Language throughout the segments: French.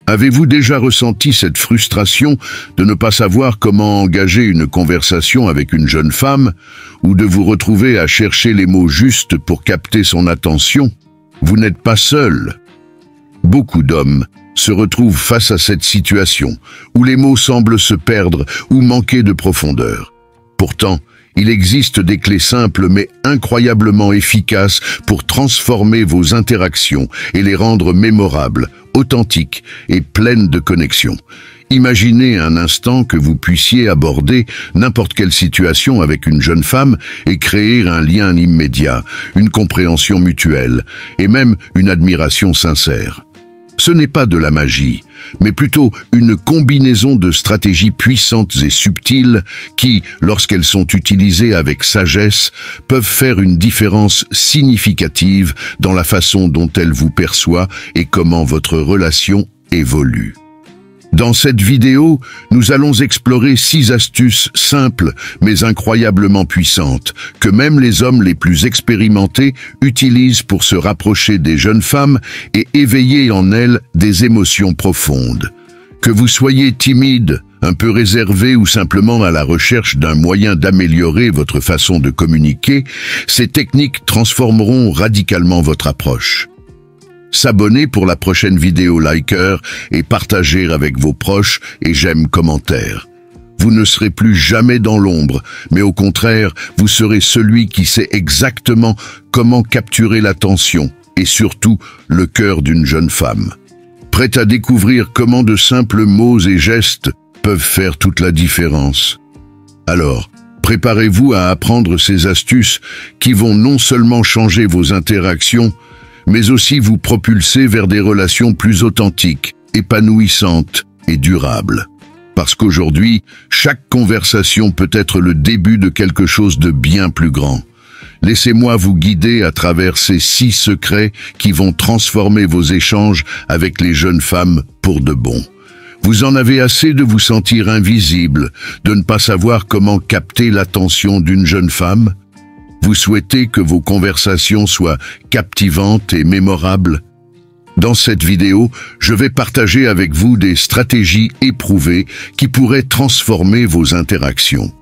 Avez-vous déjà ressenti cette frustration de ne pas savoir comment engager une conversation avec une jeune femme ou de vous retrouver à chercher les mots justes pour capter son attention? Vous n'êtes pas seul. Beaucoup d'hommes se retrouvent face à cette situation où les mots semblent se perdre ou manquer de profondeur. Pourtant, il existe des clés simples mais incroyablement efficaces pour transformer vos interactions et les rendre mémorables, authentiques et pleines de connexion. Imaginez un instant que vous puissiez aborder n'importe quelle situation avec une jeune femme et créer un lien immédiat, une compréhension mutuelle et même une admiration sincère. Ce n'est pas de la magie, mais plutôt une combinaison de stratégies puissantes et subtiles qui, lorsqu'elles sont utilisées avec sagesse, peuvent faire une différence significative dans la façon dont elle vous perçoit et comment votre relation évolue. Dans cette vidéo, nous allons explorer 6 astuces simples mais incroyablement puissantes que même les hommes les plus expérimentés utilisent pour se rapprocher des jeunes femmes et éveiller en elles des émotions profondes. Que vous soyez timide, un peu réservé ou simplement à la recherche d'un moyen d'améliorer votre façon de communiquer, ces techniques transformeront radicalement votre approche. S'abonner pour la prochaine vidéo, liker et partager avec vos proches et j'aime commentaires. Vous ne serez plus jamais dans l'ombre, mais au contraire, vous serez celui qui sait exactement comment capturer l'attention et surtout le cœur d'une jeune femme. Prête à découvrir comment de simples mots et gestes peuvent faire toute la différence. Alors, préparez-vous à apprendre ces astuces qui vont non seulement changer vos interactions, mais aussi vous propulser vers des relations plus authentiques, épanouissantes et durables. Parce qu'aujourd'hui, chaque conversation peut être le début de quelque chose de bien plus grand. Laissez-moi vous guider à travers ces 6 secrets qui vont transformer vos échanges avec les jeunes femmes pour de bon. Vous en avez assez de vous sentir invisible, de ne pas savoir comment capter l'attention d'une jeune femme? Vous souhaitez que vos conversations soient captivantes et mémorables? Dans cette vidéo, je vais partager avec vous des stratégies éprouvées qui pourraient transformer vos interactions.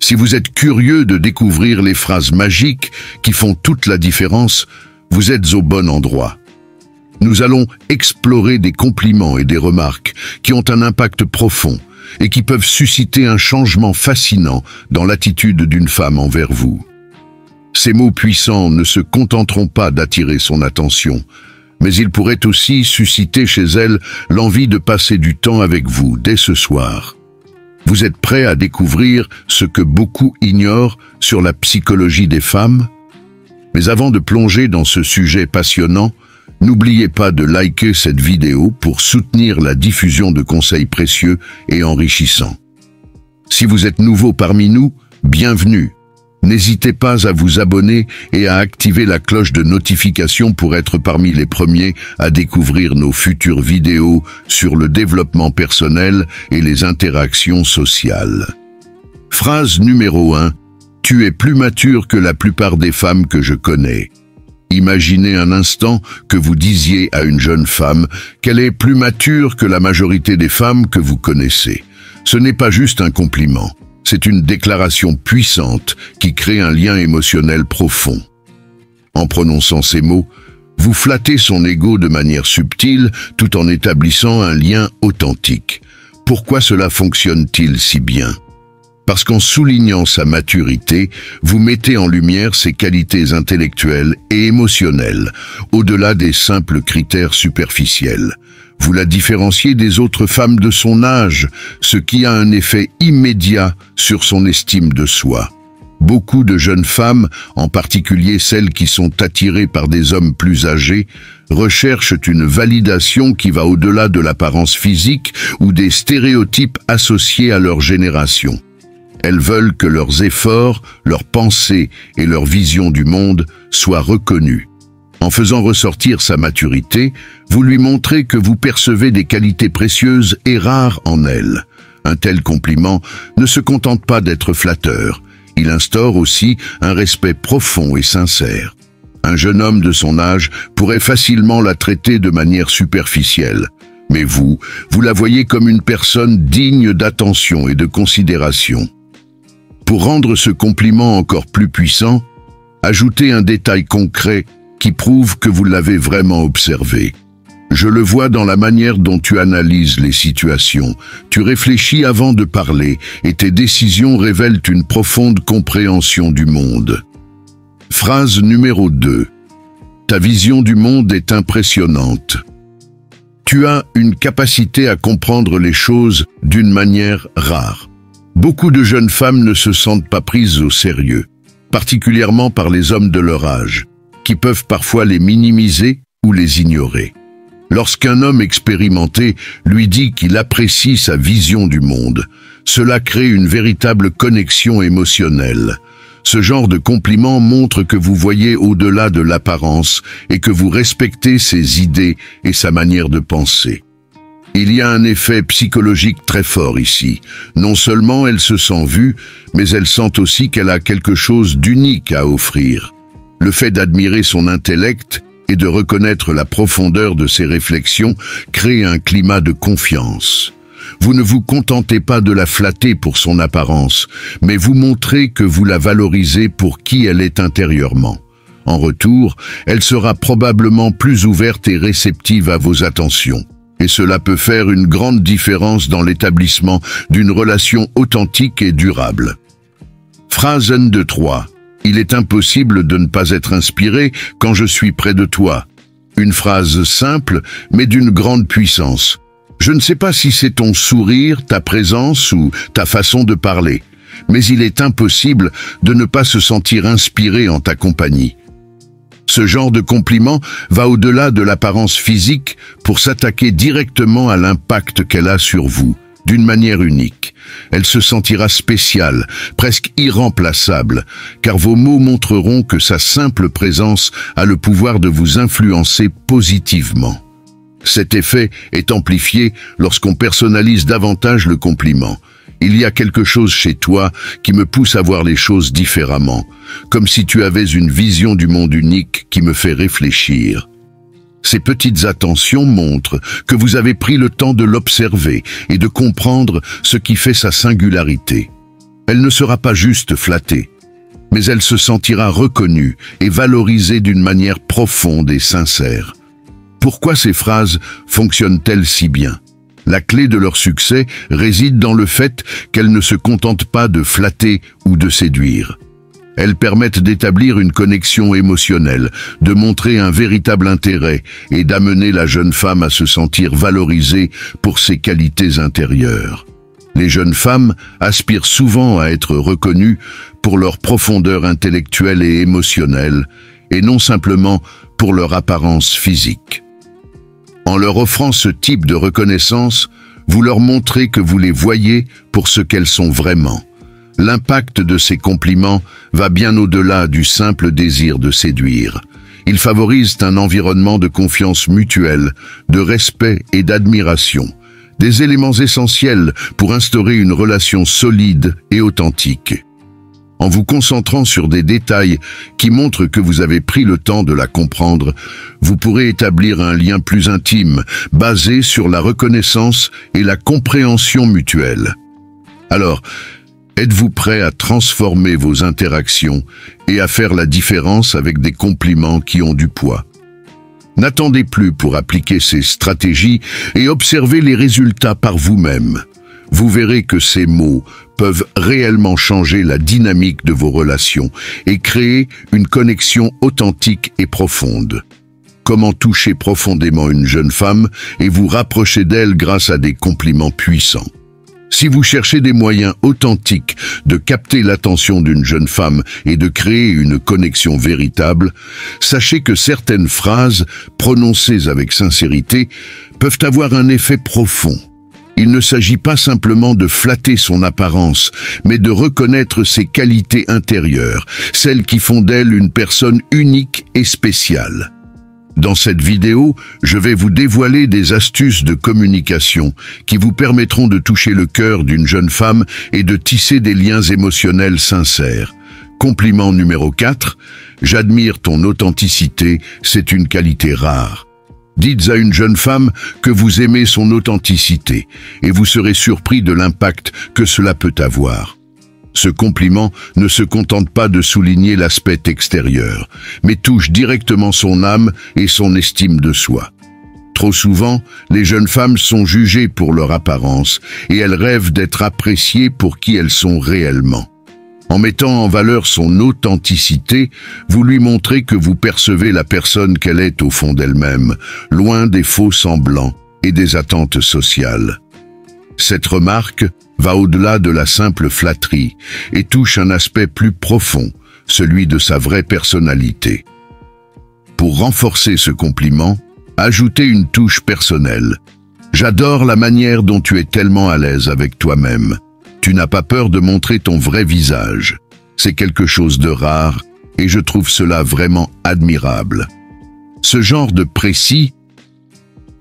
Si vous êtes curieux de découvrir les phrases magiques qui font toute la différence, vous êtes au bon endroit. Nous allons explorer des compliments et des remarques qui ont un impact profond et qui peuvent susciter un changement fascinant dans l'attitude d'une femme envers vous. Ces mots puissants ne se contenteront pas d'attirer son attention, mais ils pourraient aussi susciter chez elle l'envie de passer du temps avec vous dès ce soir. Vous êtes prêt à découvrir ce que beaucoup ignorent sur la psychologie des femmes? Mais avant de plonger dans ce sujet passionnant, n'oubliez pas de liker cette vidéo pour soutenir la diffusion de conseils précieux et enrichissants. Si vous êtes nouveau parmi nous, bienvenue. N'hésitez pas à vous abonner et à activer la cloche de notification pour être parmi les premiers à découvrir nos futures vidéos sur le développement personnel et les interactions sociales. Phrase numéro 1. Tu es plus mature que la plupart des femmes que je connais. Imaginez un instant que vous disiez à une jeune femme qu'elle est plus mature que la majorité des femmes que vous connaissez. Ce n'est pas juste un compliment. C'est une déclaration puissante qui crée un lien émotionnel profond. En prononçant ces mots, vous flattez son ego de manière subtile tout en établissant un lien authentique. Pourquoi cela fonctionne-t-il si bien? Parce qu'en soulignant sa maturité, vous mettez en lumière ses qualités intellectuelles et émotionnelles, au-delà des simples critères superficiels. Vous la différenciez des autres femmes de son âge, ce qui a un effet immédiat sur son estime de soi. Beaucoup de jeunes femmes, en particulier celles qui sont attirées par des hommes plus âgés, recherchent une validation qui va au-delà de l'apparence physique ou des stéréotypes associés à leur génération. Elles veulent que leurs efforts, leurs pensées et leur vision du monde soient reconnus. En faisant ressortir sa maturité, vous lui montrez que vous percevez des qualités précieuses et rares en elle. Un tel compliment ne se contente pas d'être flatteur, il instaure aussi un respect profond et sincère. Un jeune homme de son âge pourrait facilement la traiter de manière superficielle. Mais vous la voyez comme une personne digne d'attention et de considération. Pour rendre ce compliment encore plus puissant, ajoutez un détail concret qui prouve que vous l'avez vraiment observé. Je le vois dans la manière dont tu analyses les situations. Tu réfléchis avant de parler et tes décisions révèlent une profonde compréhension du monde. Phrase numéro 2. Ta vision du monde est impressionnante. Tu as une capacité à comprendre les choses d'une manière rare. Beaucoup de jeunes femmes ne se sentent pas prises au sérieux, particulièrement par les hommes de leur âge, qui peuvent parfois les minimiser ou les ignorer. Lorsqu'un homme expérimenté lui dit qu'il apprécie sa vision du monde, cela crée une véritable connexion émotionnelle. Ce genre de compliment montre que vous voyez au-delà de l'apparence et que vous respectez ses idées et sa manière de penser. Il y a un effet psychologique très fort ici. Non seulement elle se sent vue, mais elle sent aussi qu'elle a quelque chose d'unique à offrir. Le fait d'admirer son intellect et de reconnaître la profondeur de ses réflexions crée un climat de confiance. Vous ne vous contentez pas de la flatter pour son apparence, mais vous montrez que vous la valorisez pour qui elle est intérieurement. En retour, elle sera probablement plus ouverte et réceptive à vos attentions. Et cela peut faire une grande différence dans l'établissement d'une relation authentique et durable. Phrase 1, 2, 3. Il est impossible de ne pas être inspiré quand je suis près de toi. Une phrase simple, mais d'une grande puissance. Je ne sais pas si c'est ton sourire, ta présence ou ta façon de parler, mais il est impossible de ne pas se sentir inspiré en ta compagnie. Ce genre de compliment va au-delà de l'apparence physique pour s'attaquer directement à l'impact qu'elle a sur vous, d'une manière unique. Elle se sentira spéciale, presque irremplaçable, car vos mots montreront que sa simple présence a le pouvoir de vous influencer positivement. Cet effet est amplifié lorsqu'on personnalise davantage le compliment. Il y a quelque chose chez toi qui me pousse à voir les choses différemment, comme si tu avais une vision du monde unique qui me fait réfléchir. Ces petites attentions montrent que vous avez pris le temps de l'observer et de comprendre ce qui fait sa singularité. Elle ne sera pas juste flattée, mais elle se sentira reconnue et valorisée d'une manière profonde et sincère. Pourquoi ces phrases fonctionnent-elles si bien ? La clé de leur succès réside dans le fait qu'elles ne se contentent pas de flatter ou de séduire. Elles permettent d'établir une connexion émotionnelle, de montrer un véritable intérêt et d'amener la jeune femme à se sentir valorisée pour ses qualités intérieures. Les jeunes femmes aspirent souvent à être reconnues pour leur profondeur intellectuelle et émotionnelle, et non simplement pour leur apparence physique. En leur offrant ce type de reconnaissance, vous leur montrez que vous les voyez pour ce qu'elles sont vraiment. L'impact de ces compliments va bien au-delà du simple désir de séduire. Ils favorisent un environnement de confiance mutuelle, de respect et d'admiration, des éléments essentiels pour instaurer une relation solide et authentique. En vous concentrant sur des détails qui montrent que vous avez pris le temps de la comprendre, vous pourrez établir un lien plus intime, basé sur la reconnaissance et la compréhension mutuelle. Alors, êtes-vous prêt à transformer vos interactions et à faire la différence avec des compliments qui ont du poids? N'attendez plus pour appliquer ces stratégies et observez les résultats par vous-même. Vous verrez que ces mots peuvent réellement changer la dynamique de vos relations et créer une connexion authentique et profonde. Comment toucher profondément une jeune femme et vous rapprocher d'elle grâce à des compliments puissants? Si vous cherchez des moyens authentiques de capter l'attention d'une jeune femme et de créer une connexion véritable, sachez que certaines phrases, prononcées avec sincérité, peuvent avoir un effet profond. Il ne s'agit pas simplement de flatter son apparence, mais de reconnaître ses qualités intérieures, celles qui font d'elle une personne unique et spéciale. Dans cette vidéo, je vais vous dévoiler des astuces de communication qui vous permettront de toucher le cœur d'une jeune femme et de tisser des liens émotionnels sincères. Compliment numéro 4, j'admire ton authenticité, c'est une qualité rare. Dites à une jeune femme que vous aimez son authenticité et vous serez surpris de l'impact que cela peut avoir. Ce compliment ne se contente pas de souligner l'aspect extérieur, mais touche directement son âme et son estime de soi. Trop souvent, les jeunes femmes sont jugées pour leur apparence et elles rêvent d'être appréciées pour qui elles sont réellement. En mettant en valeur son authenticité, vous lui montrez que vous percevez la personne qu'elle est au fond d'elle-même, loin des faux semblants et des attentes sociales. Cette remarque va au-delà de la simple flatterie et touche un aspect plus profond, celui de sa vraie personnalité. Pour renforcer ce compliment, ajoutez une touche personnelle. J'adore la manière dont tu es tellement à l'aise avec toi-même. Tu n'as pas peur de montrer ton vrai visage. C'est quelque chose de rare et je trouve cela vraiment admirable. Ce genre de précis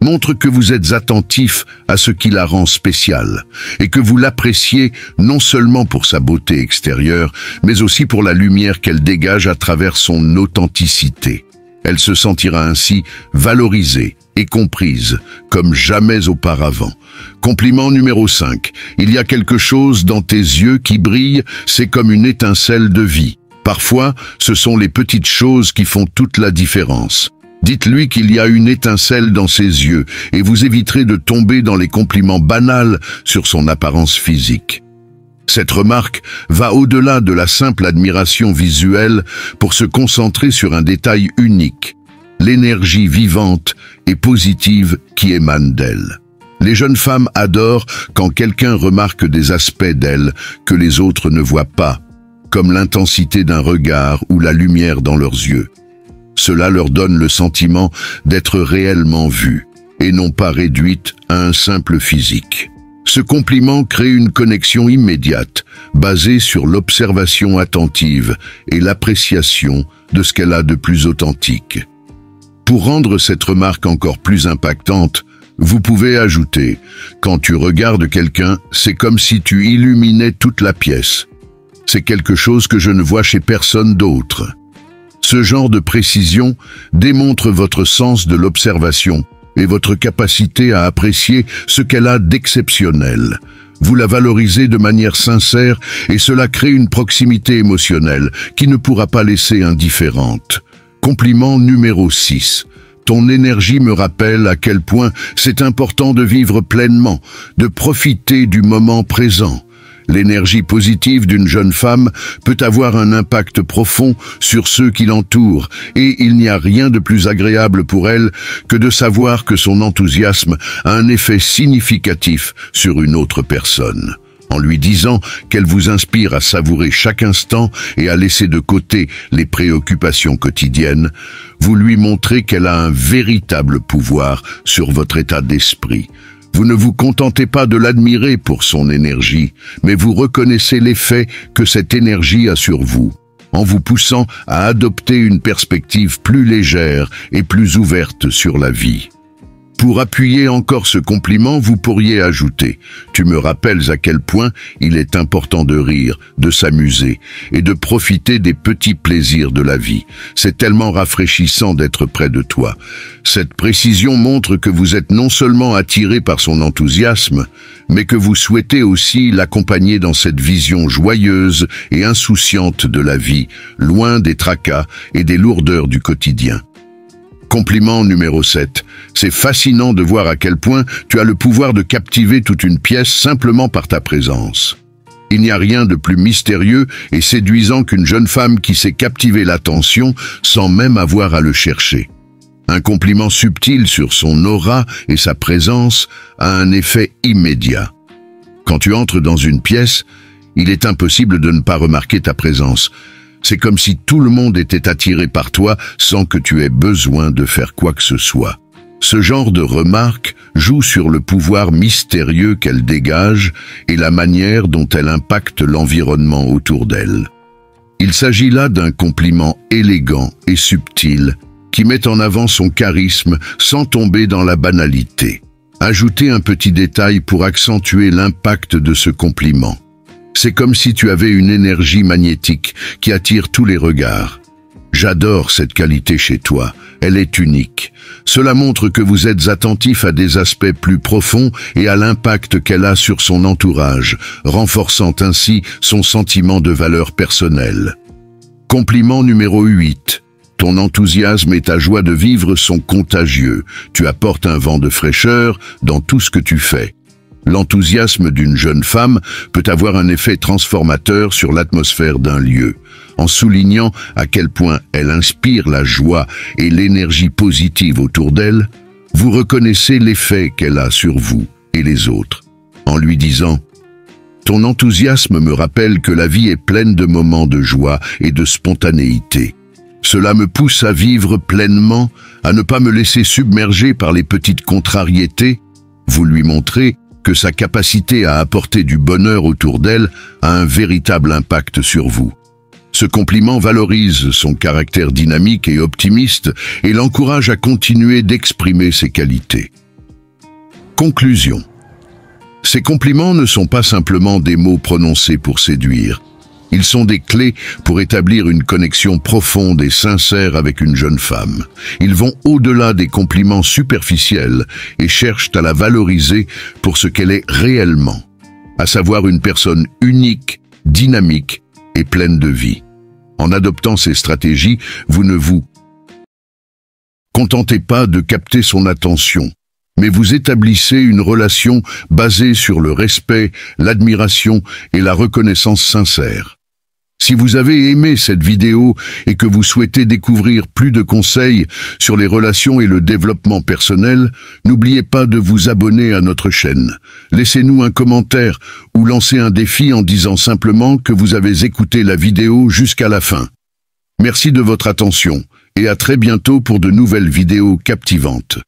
montre que vous êtes attentif à ce qui la rend spéciale et que vous l'appréciez non seulement pour sa beauté extérieure, mais aussi pour la lumière qu'elle dégage à travers son authenticité. Elle se sentira ainsi valorisée et comprise comme jamais auparavant. Compliment numéro 5. Il y a quelque chose dans tes yeux qui brille, c'est comme une étincelle de vie. Parfois, ce sont les petites choses qui font toute la différence. Dites-lui qu'il y a une étincelle dans ses yeux et vous éviterez de tomber dans les compliments banals sur son apparence physique. Cette remarque va au-delà de la simple admiration visuelle pour se concentrer sur un détail unique, l'énergie vivante et positive qui émane d'elle. Les jeunes femmes adorent quand quelqu'un remarque des aspects d'elles que les autres ne voient pas, comme l'intensité d'un regard ou la lumière dans leurs yeux. Cela leur donne le sentiment d'être réellement vues et non pas réduites à un simple physique. Ce compliment crée une connexion immédiate, basée sur l'observation attentive et l'appréciation de ce qu'elle a de plus authentique. Pour rendre cette remarque encore plus impactante, vous pouvez ajouter « Quand tu regardes quelqu'un, c'est comme si tu illuminais toute la pièce. C'est quelque chose que je ne vois chez personne d'autre. » Ce genre de précision démontre votre sens de l'observation et votre capacité à apprécier ce qu'elle a d'exceptionnel. Vous la valorisez de manière sincère et cela crée une proximité émotionnelle qui ne pourra pas laisser indifférente. Compliment numéro 6. Ton énergie me rappelle à quel point c'est important de vivre pleinement, de profiter du moment présent. L'énergie positive d'une jeune femme peut avoir un impact profond sur ceux qui l'entourent et il n'y a rien de plus agréable pour elle que de savoir que son enthousiasme a un effet significatif sur une autre personne. En lui disant qu'elle vous inspire à savourer chaque instant et à laisser de côté les préoccupations quotidiennes, vous lui montrez qu'elle a un véritable pouvoir sur votre état d'esprit. Vous ne vous contentez pas de l'admirer pour son énergie, mais vous reconnaissez l'effet que cette énergie a sur vous, en vous poussant à adopter une perspective plus légère et plus ouverte sur la vie. Pour appuyer encore ce compliment, vous pourriez ajouter « Tu me rappelles à quel point il est important de rire, de s'amuser et de profiter des petits plaisirs de la vie. C'est tellement rafraîchissant d'être près de toi. » Cette précision montre que vous êtes non seulement attiré par son enthousiasme, mais que vous souhaitez aussi l'accompagner dans cette vision joyeuse et insouciante de la vie, loin des tracas et des lourdeurs du quotidien. Compliment numéro 7. C'est fascinant de voir à quel point tu as le pouvoir de captiver toute une pièce simplement par ta présence. Il n'y a rien de plus mystérieux et séduisant qu'une jeune femme qui sait captiver l'attention sans même avoir à le chercher. Un compliment subtil sur son aura et sa présence a un effet immédiat. Quand tu entres dans une pièce, il est impossible de ne pas remarquer ta présence. C'est comme si tout le monde était attiré par toi sans que tu aies besoin de faire quoi que ce soit. Ce genre de remarque joue sur le pouvoir mystérieux qu'elle dégage et la manière dont elle impacte l'environnement autour d'elle. Il s'agit là d'un compliment élégant et subtil qui met en avant son charisme sans tomber dans la banalité. Ajoutez un petit détail pour accentuer l'impact de ce compliment. C'est comme si tu avais une énergie magnétique qui attire tous les regards. J'adore cette qualité chez toi, elle est unique. Cela montre que vous êtes attentif à des aspects plus profonds et à l'impact qu'elle a sur son entourage, renforçant ainsi son sentiment de valeur personnelle. Compliment numéro 8. Ton enthousiasme et ta joie de vivre sont contagieux. Tu apportes un vent de fraîcheur dans tout ce que tu fais. L'enthousiasme d'une jeune femme peut avoir un effet transformateur sur l'atmosphère d'un lieu, en soulignant à quel point elle inspire la joie et l'énergie positive autour d'elle. Vous reconnaissez l'effet qu'elle a sur vous et les autres, en lui disant « Ton enthousiasme me rappelle que la vie est pleine de moments de joie et de spontanéité. Cela me pousse à vivre pleinement, à ne pas me laisser submerger par les petites contrariétés. » Vous lui montrez que sa capacité à apporter du bonheur autour d'elle a un véritable impact sur vous. Ce compliment valorise son caractère dynamique et optimiste et l'encourage à continuer d'exprimer ses qualités. Conclusion. Ces compliments ne sont pas simplement des mots prononcés pour séduire. Ils sont des clés pour établir une connexion profonde et sincère avec une jeune femme. Ils vont au-delà des compliments superficiels et cherchent à la valoriser pour ce qu'elle est réellement, à savoir une personne unique, dynamique et pleine de vie. En adoptant ces stratégies, vous ne vous contentez pas de capter son attention, mais vous établissez une relation basée sur le respect, l'admiration et la reconnaissance sincère. Si vous avez aimé cette vidéo et que vous souhaitez découvrir plus de conseils sur les relations et le développement personnel, n'oubliez pas de vous abonner à notre chaîne. Laissez-nous un commentaire ou lancez un défi en disant simplement que vous avez écouté la vidéo jusqu'à la fin. Merci de votre attention et à très bientôt pour de nouvelles vidéos captivantes.